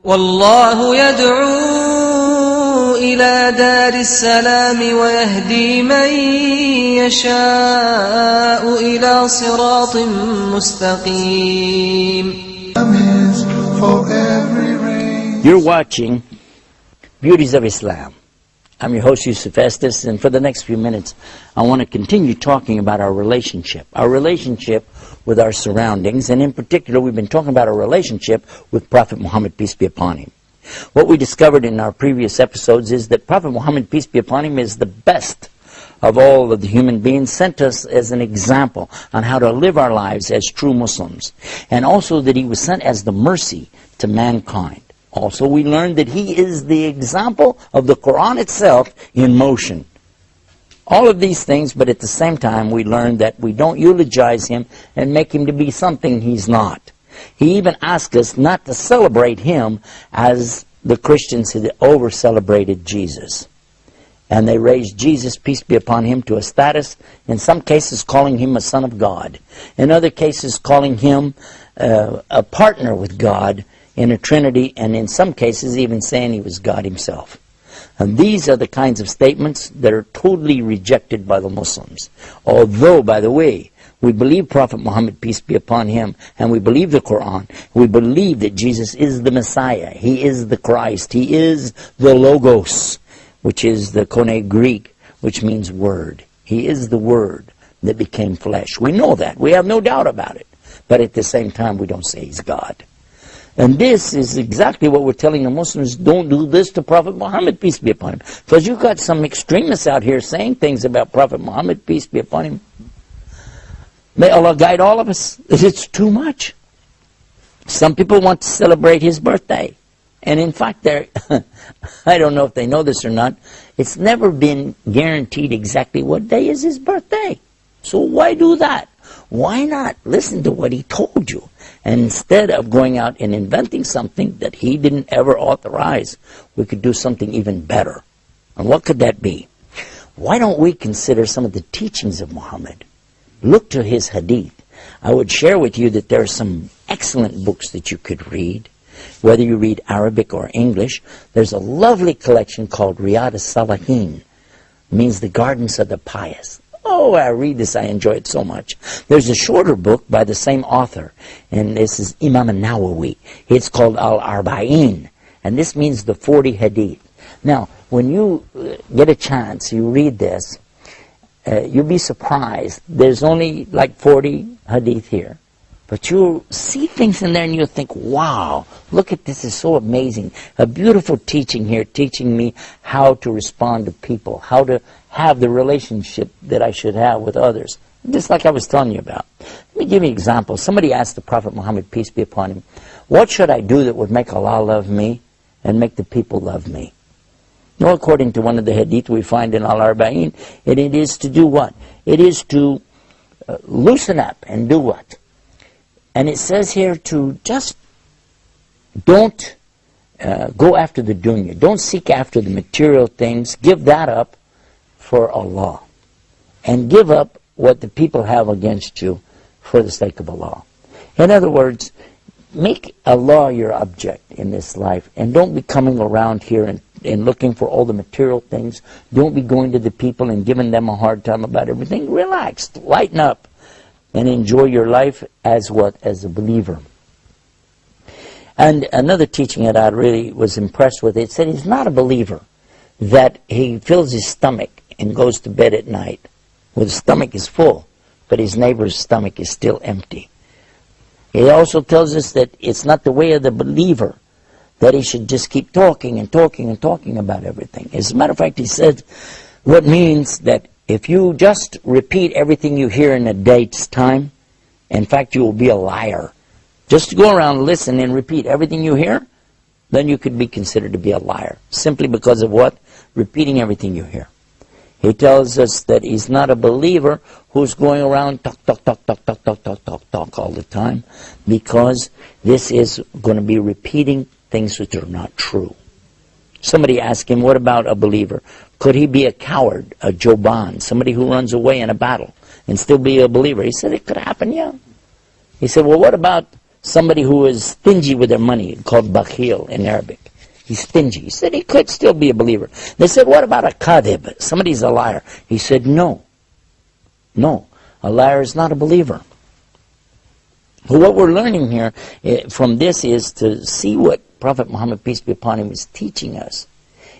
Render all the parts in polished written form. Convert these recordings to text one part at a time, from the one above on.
والله يدعو إلى دار السلام ويهدي من يشاء إلى صراط مستقيم. You're watching Beauties of Islam. I'm your host, Yusuf Estes, and for the next few minutes, I want to continue talking about our relationship with our surroundings, and in particular, we've been talking about our relationship with Prophet Muhammad, peace be upon him. What we discovered in our previous episodes is that Prophet Muhammad, peace be upon him, is the best of all of the human beings, sent us as an example on how to live our lives as true Muslims, and also that he was sent as the mercy to mankind. Also, we learned that he is the example of the Quran itself in motion. All of these things, but at the same time, we learned that we don't eulogize him and make him to be something he's not. He even asked us not to celebrate him as the Christians had over-celebrated Jesus. And they raised Jesus, peace be upon him, to a status, in some cases calling him a son of God. In other cases calling him a partner with God in a Trinity, and in some cases even saying he was God himself. And these are the kinds of statements that are totally rejected by the Muslims. Although, by the way, we believe Prophet Muhammad, peace be upon him, and we believe the Quran, we believe that Jesus is the Messiah, he is the Christ, he is the Logos, which is the Koine Greek, which means word. He is the Word that became flesh. We know that. We have no doubt about it. But at the same time, we don't say he's God. And this is exactly what we're telling the Muslims: don't do this to Prophet Muhammad, peace be upon him. Because you've got some extremists out here saying things about Prophet Muhammad, peace be upon him. May Allah guide all of us. It's too much. Some people want to celebrate his birthday. And in fact, I don't know if they know this or not, it's never been guaranteed exactly what day is his birthday. So why do that? Why not listen to what he told you? And instead of going out and inventing something that he didn't ever authorize, we could do something even better. And what could that be? Why don't we consider some of the teachings of Muhammad? Look to his hadith. I would share with you that there are some excellent books that you could read. Whether you read Arabic or English, there's a lovely collection called Riyadh as-Salihin. Means the gardens of the pious. Oh, I read this, I enjoy it so much. There's a shorter book by the same author, and this is Imam al-Nawawi. It's called Al-Arba'in, and this means the 40 hadith. Now, when you get a chance, you read this, you'll be surprised. There's only like 40 hadith here. But you'll see things in there and you'll think, wow, look at this, it's so amazing. A beautiful teaching here, teaching me how to respond to people, how to have the relationship that I should have with others. Just like I was telling you about. Let me give you an example. Somebody asked the Prophet Muhammad, peace be upon him, what should I do that would make Allah love me and make the people love me? Well, according to one of the hadith we find in Al-Arba'in, it is to do what? It is to loosen up and do what? And it says here to just don't go after the dunya. Don't seek after the material things. Give that up for Allah. And give up what the people have against you for the sake of Allah. In other words, make Allah your object in this life. And don't be coming around here and looking for all the material things. Don't be going to the people and giving them a hard time about everything. Relax. Lighten up. And enjoy your life as what? As a believer. And another teaching that I really was impressed with, it said he's not a believer, that he fills his stomach and goes to bed at night. Well, his stomach is full, but his neighbor's stomach is still empty. He also tells us that it's not the way of the believer, that he should just keep talking and talking and talking about everything. As a matter of fact, he said, what means that if you just repeat everything you hear in a day's time, in fact, you will be a liar. Just to go around and listen and repeat everything you hear, then you could be considered to be a liar. Simply because of what? Repeating everything you hear. He tells us that he's not a believer who's going around talk all the time, because this is going to be repeating things which are not true. Somebody asked him, what about a believer? Could he be a coward, a joban, somebody who runs away in a battle and still be a believer? He said, it could happen, yeah. He said, well, what about somebody who is stingy with their money, called bakhil in Arabic. He's stingy. He said he could still be a believer. They said, what about a kadhib? Somebody's a liar. He said, no. No, a liar is not a believer. What we're learning here from this is to see what Prophet Muhammad, peace be upon him, is teaching us.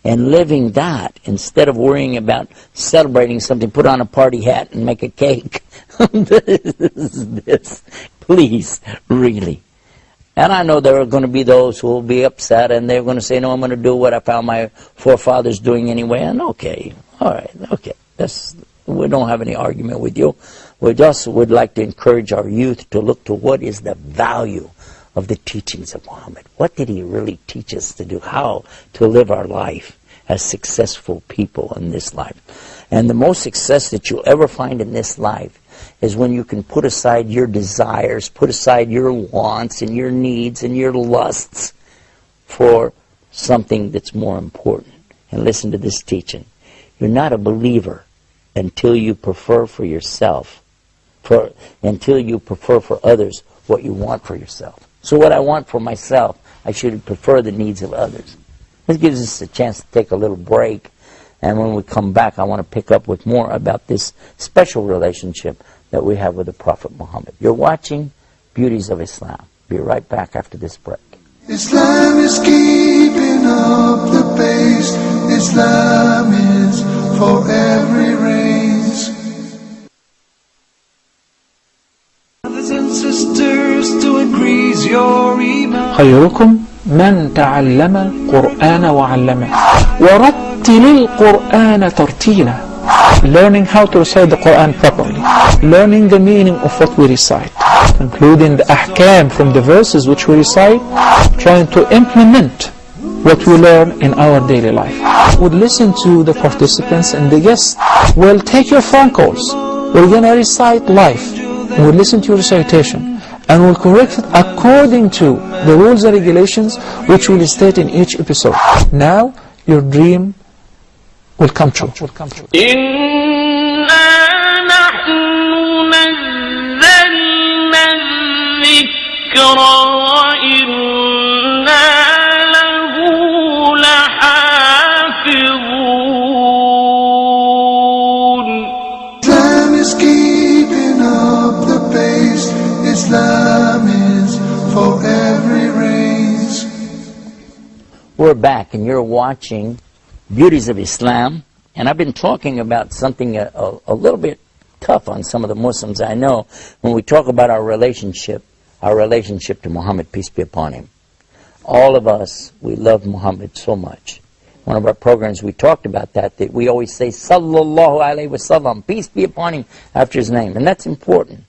And living that, instead of worrying about celebrating something, put on a party hat and make a cake. this, please, really. And I know there are going to be those who will be upset, and they're going to say, no, I'm going to do what I found my forefathers doing anyway. And okay, all right, okay. We don't have any argument with you. We just would like to encourage our youth to look to what is the value of the teachings of Muhammad. What did he really teach us to do? How to live our life as successful people in this life. And the most success that you'll ever find in this life is when you can put aside your desires, put aside your wants and your needs and your lusts for something that's more important. And listen to this teaching. You're not a believer until you prefer for yourself, until you prefer for others what you want for yourself. So what I want for myself, I should prefer the needs of others. This gives us a chance to take a little break. And when we come back, I want to pick up with more about this special relationship that we have with the Prophet Muhammad. You're watching Beauties of Islam. Be right back after this break. Islam is keeping up the pace. Islam is for every race. Brothers and sisters, to increase your iman. خيركم من تعلم القرآن وعلمه ورتل القرآن ترتيلا. Learning how to recite the Quran properly, learning the meaning of what we recite, including the ahkam from the verses which we recite, trying to implement what we learn in our daily life. We'll listen to the participants and the guests. We'll take your phone calls. We're going to recite live. We'll listen to your recitation and we'll correct it according to the rules and regulations which we'll state in each episode. Now your dream will come true. Islam is keeping up the pace. Islam is for every race. We're back, and you're watching Beauties of Islam, and I've been talking about something a little bit tough on some of the Muslims I know when we talk about our relationship to Muhammad, peace be upon him. All of us, we love Muhammad so much. One of our programs, we talked about that we always say, Sallallahu Alaihi Wasallam, peace be upon him, after his name, and that's important.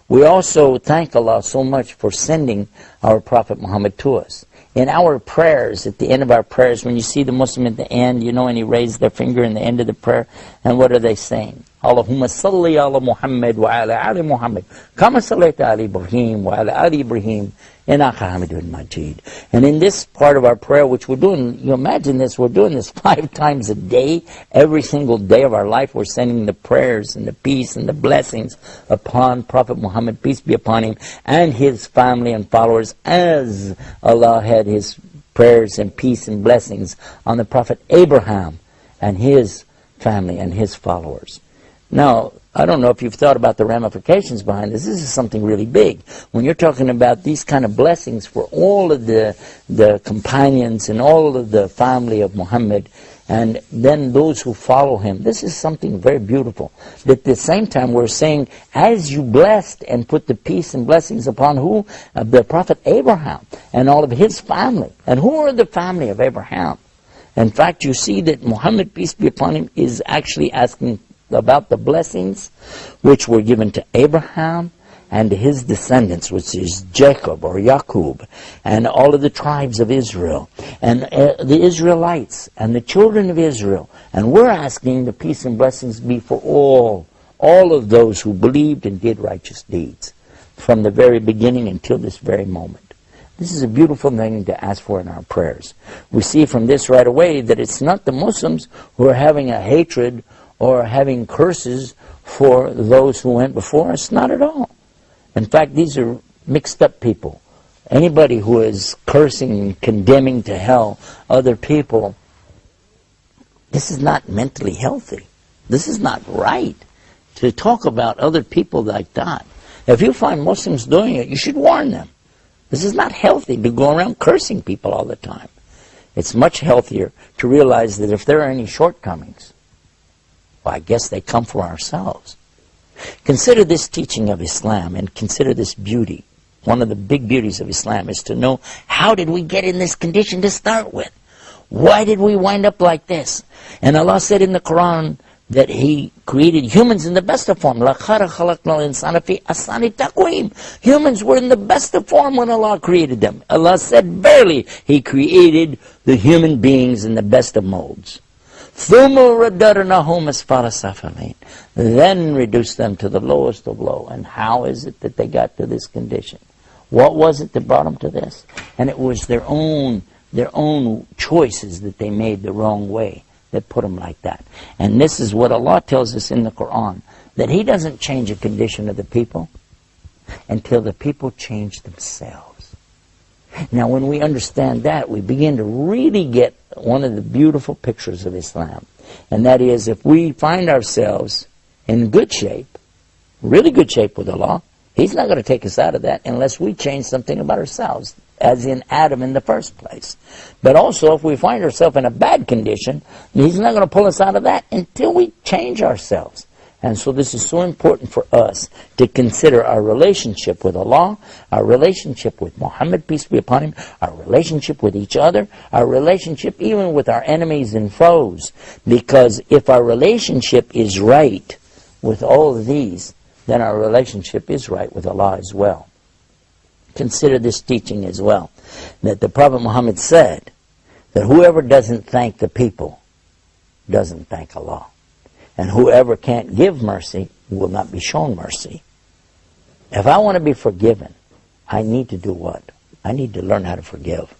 We also thank Allah so much for sending our Prophet Muhammad to us. In our prayers, at the end of our prayers, when you see the Muslim at the end, you know, and he raised their finger in the end of the prayer, and what are they saying? Allahumma salli ala Muhammad wa ala ali Muhammad, kama sallaita ala Ibrahim wa ala ali Ibrahim, innaka hamidun majid. And in this part of our prayer, which we're doing, you imagine this, we're doing this 5 times a day, every single day of our life, we're sending the prayers and the peace and the blessings upon Prophet Muhammad, peace be upon him, and his family and followers, as Allah had his prayers and peace and blessings on the Prophet Abraham and his family and his followers. Now, I don't know if you've thought about the ramifications behind this. This is something really big. When you're talking about these kind of blessings for all of the companions and all of the family of Muhammad, and then those who follow him, this is something very beautiful. But at the same time, we're saying, as you blessed and put the peace and blessings upon who? The Prophet Abraham and all of his family. And who are the family of Abraham? In fact, you see that Muhammad, peace be upon him, is actually asking about the blessings which were given to Abraham and his descendants, which is Jacob or Yaqub, and all of the tribes of Israel, and the Israelites, and the children of Israel. And we're asking the peace and blessings be for all of those who believed and did righteous deeds, from the very beginning until this very moment. This is a beautiful thing to ask for in our prayers. We see from this right away that it's not the Muslims who are having a hatred or having curses for those who went before us. Not at all. In fact, these are mixed up people, anybody who is cursing and condemning to hell other people, this is not mentally healthy. This is not right to talk about other people like that. If you find Muslims doing it, you should warn them. This is not healthy to go around cursing people all the time. It's much healthier to realize that if there are any shortcomings, well, I guess they come from ourselves. Consider this teaching of Islam and consider this beauty. One of the big beauties of Islam is to know, how did we get in this condition to start with? Why did we wind up like this? And Allah said in the Quran that He created humans in the best of form. Humans were in the best of form when Allah created them. Allah said, verily, He created the human beings in the best of molds. Then reduced them to the lowest of low. And how is it that they got to this condition? What was it that brought them to this? And it was their own choices that they made the wrong way that put them like that. And this is what Allah tells us in the Quran, that He doesn't change the condition of the people until the people change themselves. Now when we understand that, we begin to really get one of the beautiful pictures of Islam. And that is, if we find ourselves in good shape, really good shape with Allah, He's not going to take us out of that unless we change something about ourselves, as in Adam in the first place. But also, if we find ourselves in a bad condition, He's not going to pull us out of that until we change ourselves. And so this is so important for us to consider our relationship with Allah, our relationship with Muhammad, peace be upon him, our relationship with each other, our relationship even with our enemies and foes. Because if our relationship is right with all of these, then our relationship is right with Allah as well. Consider this teaching as well, that the Prophet Muhammad said that whoever doesn't thank the people doesn't thank Allah. And whoever can't give mercy will not be shown mercy. If I want to be forgiven, I need to do what? I need to learn how to forgive.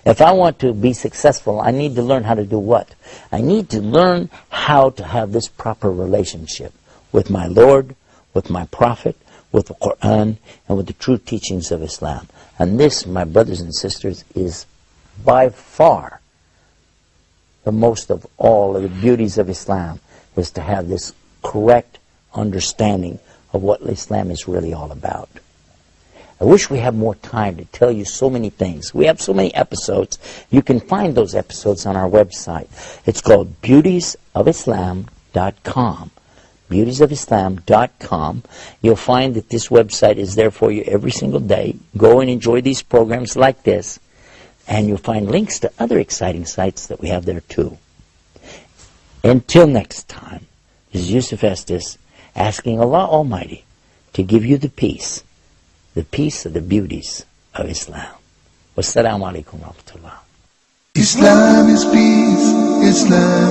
If I want to be successful, I need to learn how to do what? I need to learn how to have this proper relationship with my Lord, with my Prophet, with the Quran, and with the true teachings of Islam. And this, my brothers and sisters, is by far the most of all of the beauties of Islam, is to have this correct understanding of what Islam is really all about. I wish we had more time to tell you so many things. We have so many episodes. You can find those episodes on our website. It's called beautiesofislam.com. beautiesofislam.com. You'll find that this website is there for you every single day. Go and enjoy these programs like this, and you'll find links to other exciting sites that we have there too. Until next time, this is Yusuf Estes asking Allah Almighty to give you the peace of the beauties of Islam. Wassalamu alaikum wa rahmatullah. Islam is peace, Islam